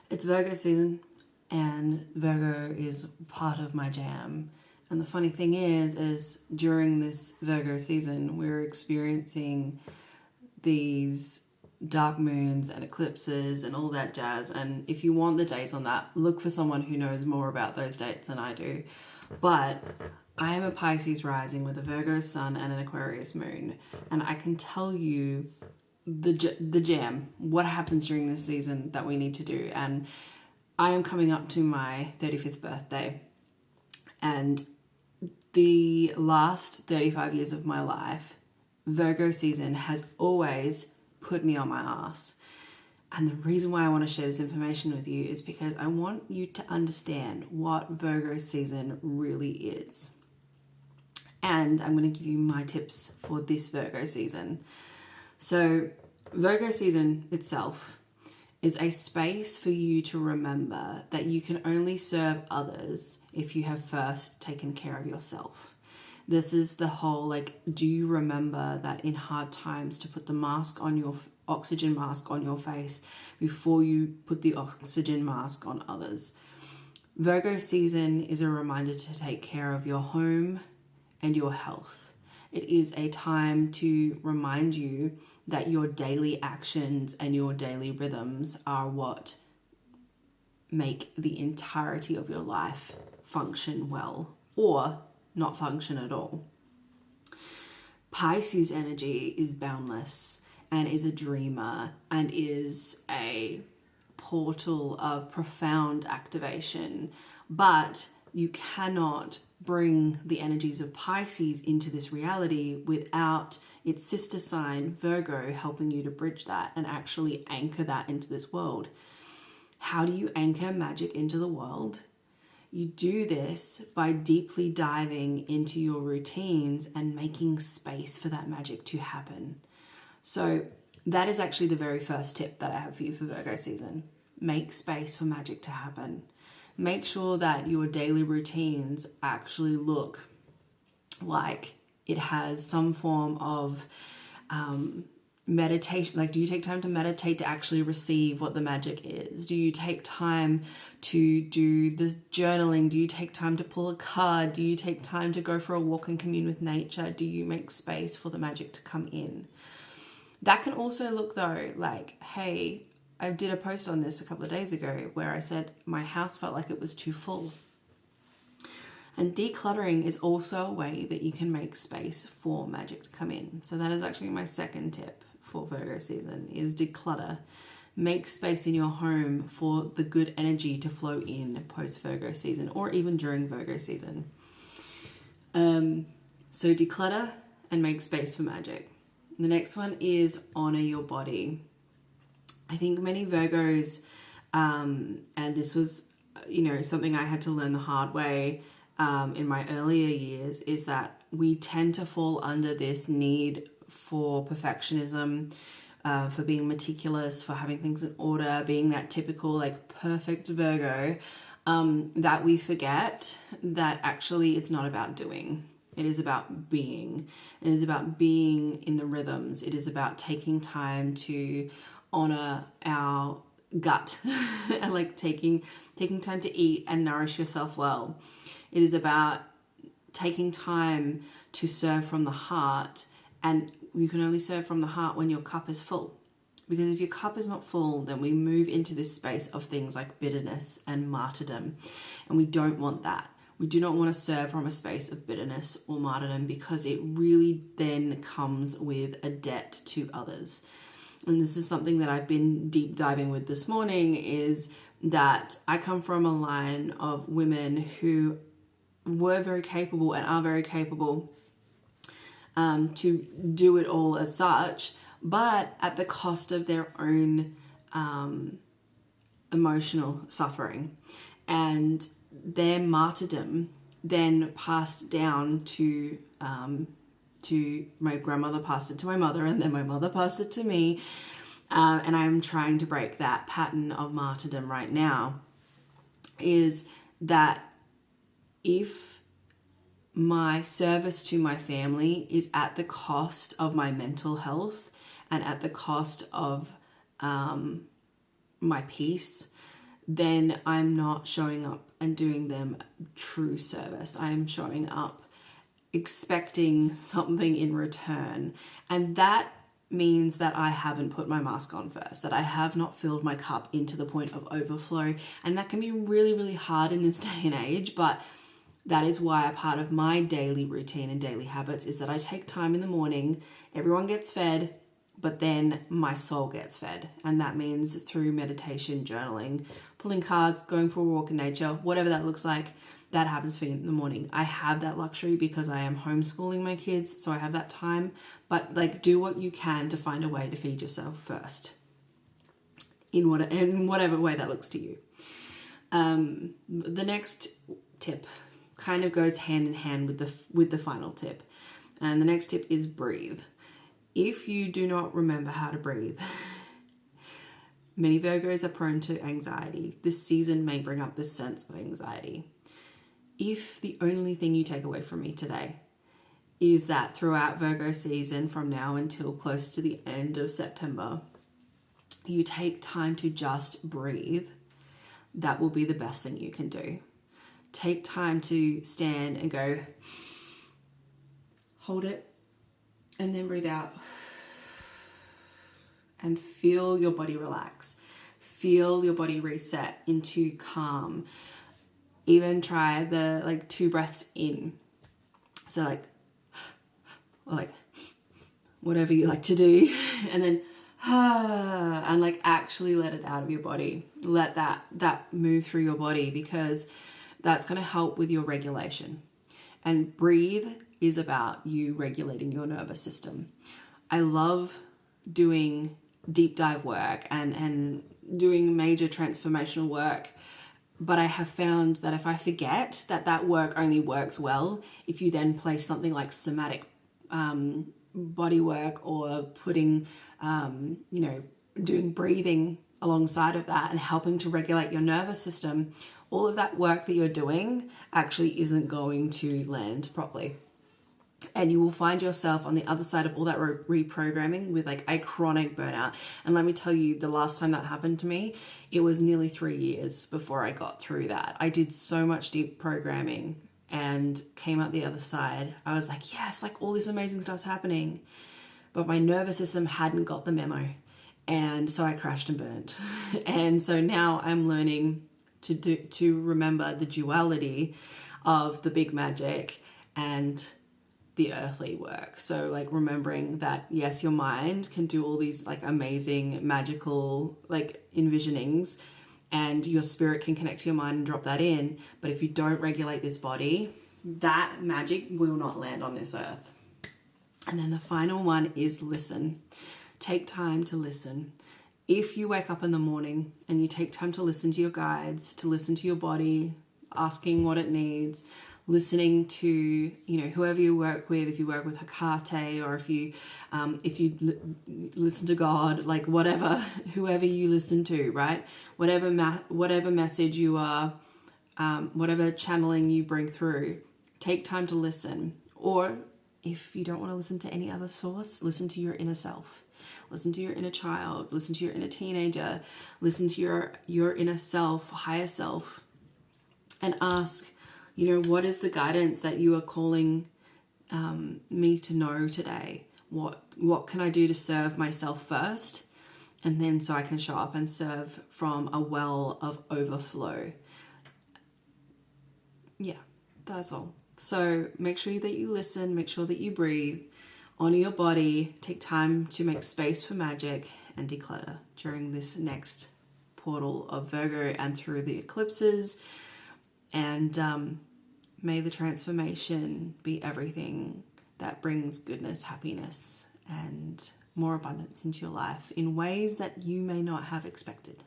It's Virgo season, and Virgo is part of my jam. And the funny thing is during this Virgo season, we're experiencing these dark moons and eclipses and all that jazz. And if you want the dates on that, look for someone who knows more about those dates than I do. But I am a Pisces rising with a Virgo sun and an Aquarius moon, and I can tell you the jam, what happens during this season that we need to do. And I am coming up to my 35th birthday, and the last 35 years of my life, Virgo season has always put me on my ass. And the reason why I want to share this information with you is because I want you to understand what Virgo season really is. And I'm going to give you my tips for this Virgo season. So Virgo season itself is a space for you to remember that you can only serve others if you have first taken care of yourself. This is the whole, do you remember that in hard times to put the mask on your oxygen mask on your face before you put the oxygen mask on others? Virgo season is a reminder to take care of your home and your health. It is a time to remind you that your daily actions and your daily rhythms are what make the entirety of your life function well or not function at all. Pisces energy is boundless and is a dreamer and is a portal of profound activation, but you cannot bring the energies of Pisces into this reality without its sister sign, Virgo, helping you to bridge that and actually anchor that into this world. How do you anchor magic into the world? You do this by deeply diving into your routines and making space for that magic to happen. So that is actually the very first tip that I have for you for Virgo season. Make space for magic to happen. Make sure that your daily routines actually look like it has some form of meditation. Do you take time to meditate to actually receive what the magic is? Do you take time to do the journaling? Do you take time to pull a card? Do you take time to go for a walk and commune with nature? Do you make space for the magic to come in? That can also look though like, hey, I did a post on this a couple of days ago where I said my house felt like it was too full. And decluttering is also a way that you can make space for magic to come in. So that is actually my second tip for Virgo season, is declutter. Make space in your home for the good energy to flow in post Virgo season or even during Virgo season. So declutter and make space for magic. The next one is honor your body. I think many Virgos, and this was, something I had to learn the hard way in my earlier years, is that we tend to fall under this need for perfectionism, for being meticulous, for having things in order, being that typical perfect Virgo, that we forget that actually it's not about doing. It is about being. It is about being in the rhythms. It is about taking time to honor our gut and taking time to eat and nourish yourself well. It is about taking time to serve from the heart, and you can only serve from the heart when your cup is full. Because if your cup is not full, then we move into this space of things like bitterness and martyrdom, and we don't want that. We do not want to serve from a space of bitterness or martyrdom, because it really then comes with a debt to others. And this is something that I've been deep diving with this morning, is that I come from a line of women who were very capable and are very capable to do it all as such, but at the cost of their own emotional suffering. And their martyrdom then passed down to my grandmother, passed it to my mother, and then my mother passed it to me. And I'm trying to break that pattern of martyrdom right now, is that if my service to my family is at the cost of my mental health and at the cost of my peace, then I'm not showing up and doing them true service. I'm showing up expecting something in return. And that means that I haven't put my mask on first, that I have not filled my cup into the point of overflow. And that can be really, really hard in this day and age, but that is why a part of my daily routine and daily habits is that I take time in the morning, everyone gets fed, but then my soul gets fed. And that means through meditation, journaling, pulling cards, going for a walk in nature, whatever that looks like, that happens for me in the morning. I have that luxury because I am homeschooling my kids, so I have that time. But like, do what you can to find a way to feed yourself first, in whatever way that looks to you. The next tip kind of goes hand in hand with the final tip, and the next tip is breathe. If you do not remember how to breathe, many Virgos are prone to anxiety. This season may bring up this sense of anxiety. If the only thing you take away from me today is that throughout Virgo season, from now until close to the end of September, you take time to just breathe, that will be the best thing you can do. Take time to stand and go, hold it, and then breathe out. And feel your body relax. Feel your body reset into calm. Even try the 2 breaths in. So or whatever you like to do. And then and actually let it out of your body. Let that move through your body, because that's going to help with your regulation. And breathe is about you regulating your nervous system. I love doing deep dive work and doing major transformational work, but I have found that if I forget that work only works well if you then place something like somatic body work, or putting doing breathing alongside of that and helping to regulate your nervous system, all of that work that you're doing actually isn't going to land properly. And you will find yourself on the other side of all that reprogramming with a chronic burnout. And let me tell you, the last time that happened to me, it was nearly 3 years before I got through that. I did so much deep programming and came out the other side. I was like, yes, all this amazing stuff's happening. But my nervous system hadn't got the memo. And so I crashed and burnt. And so now I'm learning to remember the duality of the big magic and the earthly work. So remembering that, yes, your mind can do all these amazing magical envisionings, and your spirit can connect to your mind and drop that in. But if you don't regulate this body, that magic will not land on this earth. And then the final one is listen. Take time to listen. If you wake up in the morning and you take time to listen to your guides, to listen to your body, asking what it needs, listening to whoever you work with, if you work with Hecate, or if you listen to God, whatever, whoever you listen to, right? Whatever message you are, whatever channeling you bring through, take time to listen. Or if you don't want to listen to any other source, listen to your inner self. Listen to your inner child. Listen to your inner teenager. Listen to your inner self, higher self, and ask, what is the guidance that you are calling me to know today? What can I do to serve myself first? And then so I can show up and serve from a well of overflow. Yeah, that's all. So make sure that you listen, make sure that you breathe, honor your body, take time to make space for magic, and declutter during this next portal of Virgo and through the eclipses. And may the transformation be everything that brings goodness, happiness, and more abundance into your life in ways that you may not have expected.